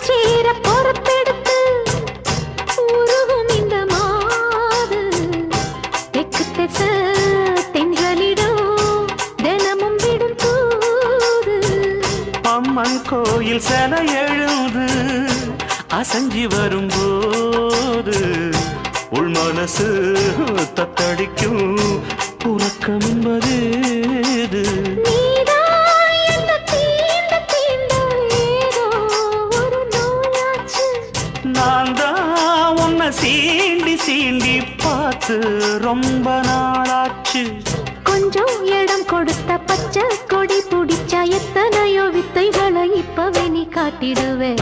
சேர பொறுப்பெடுத்து உருகும் இந்த மாது தெற்கு திச தென்களிடம் தினமும் விடும் தூது அம்மன் கோயில் சில எழுது அசஞ்சி வரும்போது உள் மனசு தத்தடிக்கும் உறக்கம் என்பது நான் தான் உன்னை சீண்டி சீண்டி பார்த்து ரொம்ப நாளாச்சு கொஞ்சம் இடம் கொடுத்த பச்சை கொடி பிடிச்சா எத்தனையோ வித்தைகளை இப்பவே நீ காட்டிடுவே